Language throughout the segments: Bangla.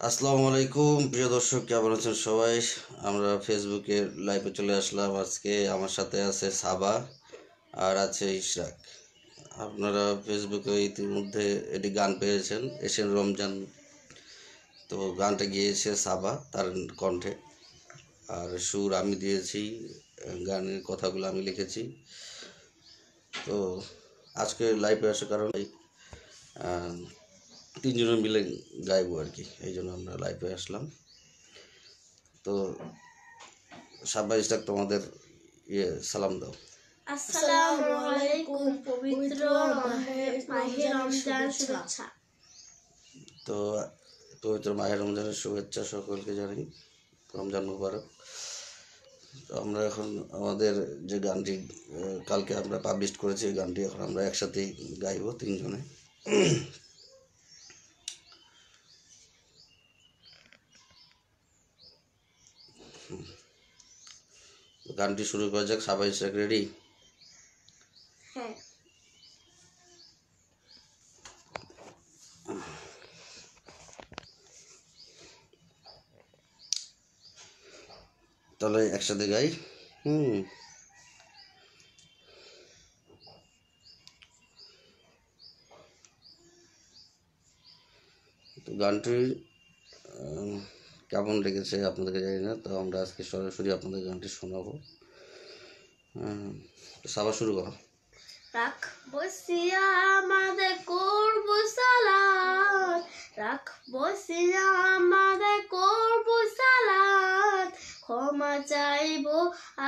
আসসালামু আলাইকুম প্রিয় দর্শক, কেমন আছেন সবাই? আমরা ফেসবুকে লাইভে চলে আসলাম। আজকে আমার সাথে আছে সাবা আর আছে ইশরাক। আপনারা ফেসবুকে ইতিমধ্যে এটি গান পেয়েছেন, এশিয়ান রমজান। তো গানটা গিয়েছে সাবা, তার কণ্ঠে, আর সুর আমি দিয়েছি, গানের কথাগুলো আমি লিখেছি। তো আজকে লাইভে আসার কারণ তিনজনে মিলে গাইবো আর কি, এই জন্য আমরা লাইভে আসলাম। তো সাবা, ইশরাক, তোমাদের সালাম দাও। আসসালামু আলাইকুম। পবিত্র মাহে রমজান শুভেচ্ছা। তো পবিত্র মাহে রমজানের শুভেচ্ছা সকলকে জানাই, রমজান মুবারক। তো আমরা এখন আমাদের যে গানটি কালকে আমরা পাবলিশ করেছি, এই গানটি এখন আমরা একসাথেই গাইব তিনজনে। গানটি শুরু করা যাক। সাবা, ইশরাক রেডি? হ্যাঁ। তাহলে একসাথে গাই। তো গানটি কেমন লেগেছে আপনাদেরকে জানি না, তো আমরা আজকে সরাসরি আপনাদের গানটি শোনাবো। সাবা, শুরু করো। রাখবো সিয়ামাদে করবো সালাত, রাখবো সিয়ামাদে করবো সালাত, ক্ষমা চাইবো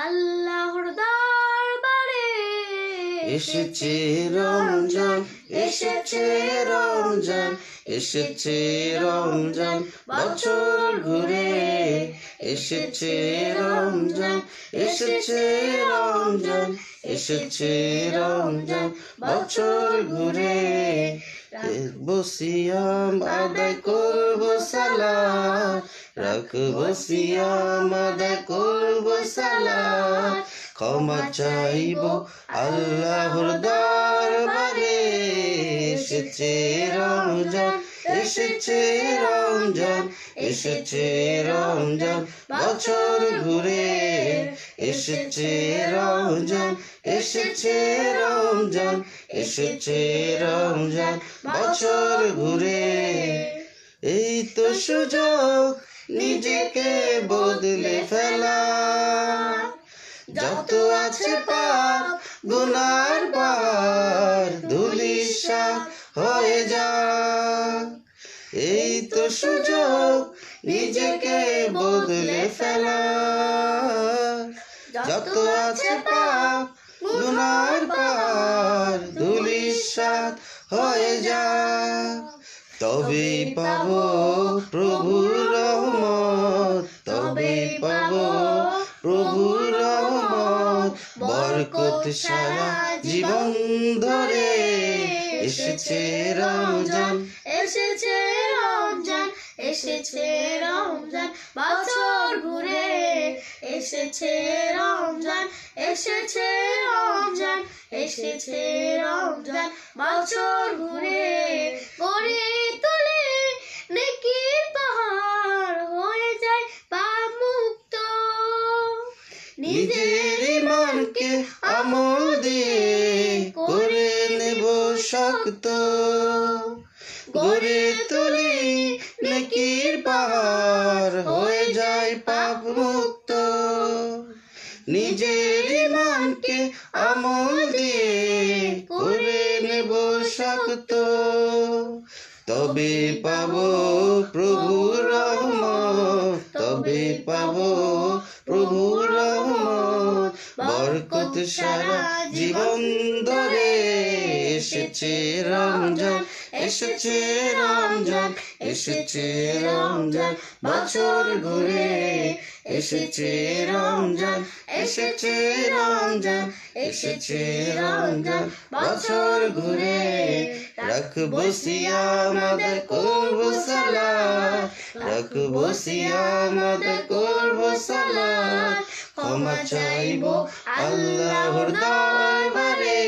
আল্লাহর দরবারে। এসেছে রমজান, এসেছে রমজান, এসেছে রমজান, বছর ঘুরে এসেছে রমজান, এসেছে রমজান, এসেছে রমজান, বছর ঘুরে। রাখবো সিয়াম, আদায় করবো সালাত, রাখবো সিয়াম, আদায় করবো সালাত, ক্ষমা চাইবো আল্লাহর দরবারে। এসেছে রমজান, এসেছে রমজান, এসেছে রমজান, বছর ঘুরে এসেছে রমজান, এসেছে রমজান, এসেছে রমজান, বছর ঘুরে। এই তো সুযোগ নিজেকে বদলে ফেলা, যত আছে পাপ গুনার পার ধুলিসাৎ হয়ে যা। এই তো সুযোগ নিজেকে বদলে ফেলা, যত আছে পাপ গুনার পার ধুলিসাৎ হয়ে যা। তবেই পাবো প্রভুর রহমত, তবেই পাবো প্রভুর রহমত, বরকত সারা জীবন ধরে। এসেছে রমজান, এসেছে রমজান, এসেছে রমজান, বছর ঘুরে এসেছে রমজান, এসেছে রমজান, এসেছে রমজান, বছর ঘুরে। গড়ে তুলে নেকির পাহাড়, হয়ে যায় পাপ মুক্ত। নিজের ইমানকে আমল দিয়ে করে নেব শক্ত। গড়ে তুলি নেকির পাহাড়, হয়ে যায় পাপ মুক্ত। নিজের ইমানকে আমল দিয়ে করে নেব শক্ত, তবে পাবো প্রভুর রহমত, তবে পাবো প্রভুর রহমত, বরকত সারা জীবন ধরে। এসেছে রমজান, এসেছে রমজান, এসেছে রমজান, বছর ঘুরে এসেছে রমজান, এসেছে রমজান, এসেছে রমজান, বছর ঘুরে। রাখবো সিয়াম, আদায় করবো সালাত, রাখবো সিয়াম, আদায় করবো সালাত, ক্ষমা চাইবো আল্লাহর দরবারে।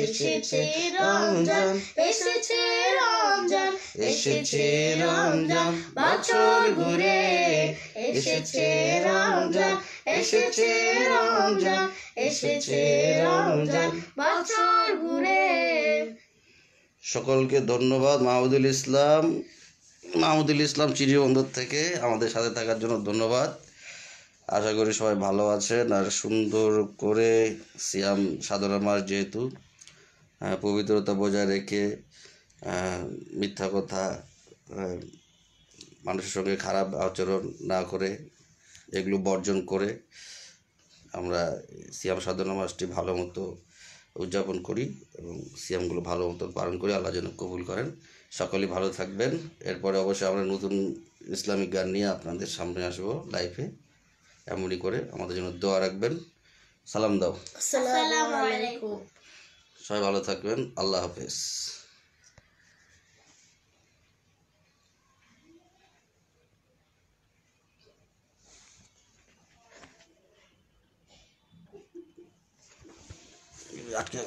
এসেছে রমজান, এসেছে রমজান, এসেছে রমজান, বছর ঘুরে। এসেছে রমজান, এসেছে রমজান, এসেছে রমজান, বছর ঘুরে। সকলকে ধন্যবাদ। মাহমুদুল ইসলাম চিড়িবন্দর থেকে আমাদের সাথে থাকার জন্য ধন্যবাদ। আশা করি সবাই ভালো আছেন আর সুন্দর করে সিয়াম সাধনা মাস যেহেতু পবিত্রতা বজায় রেখে মিথ্যা কথা, মানুষের সঙ্গে খারাপ আচরণ না করে, এগুলো বর্জন করে আমরা সিয়াম সাধনা মাসটি ভালো মতো উদযাপন করি এবং সিয়ামগুলো ভালো মতো পালন করি। আল্লাহ যেন কবুল করেন। সকলেই ভালো থাকবেন। এরপরে অবশ্যই আমরা নতুন ইসলামিক গান নিয়ে আপনাদের সামনে আসবো লাইভে। এমনই করে আমাদের জন্য দোয়া রাখবেন। সালাম দাও। আসসালামু আলাইকুম। সবাই ভালো থাকবেন। আল্লাহ হাফেজ। আটকে